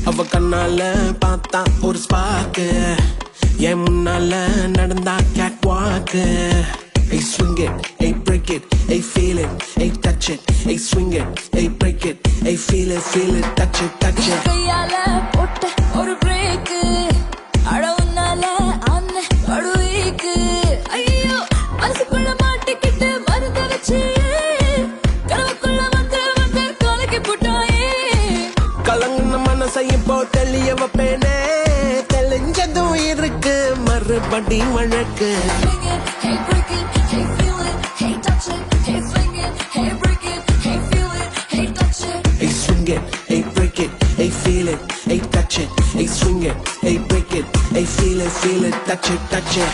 அவ கண்ணால பார்த்தா ஒரு ஸ்பார்க்கு என் முன்னால நடந்தா கேட் வாக்கு Hey swing it, hey break it, hey feel it, hey touch it, hey swing it, hey break it, hey feel it, touch it, touch it. கையால போட்ட ஒரு பிரேக் அழவுனால அன்ன அழுவிக்கு ஐயோ மனசுக்குள்ள மாட்டிக்கிட்டு மருந்தடிச்சு கனவுக்குள்ள வந்து கலக்கி போட்டாயே கலங்குன மனசை இப்போ தெளிய வைப்பேனே தெளிஞ்சதும் இருக்கு மறுபடி வழக்கு Hey break it, hey feel it, hey touch it, hey swing it, hey break it, hey feel it, hey touch it. Hey swing it, hey break it, hey feel it, hey touch it, hey swing it, hey break it, hey feel it, touch it, touch it.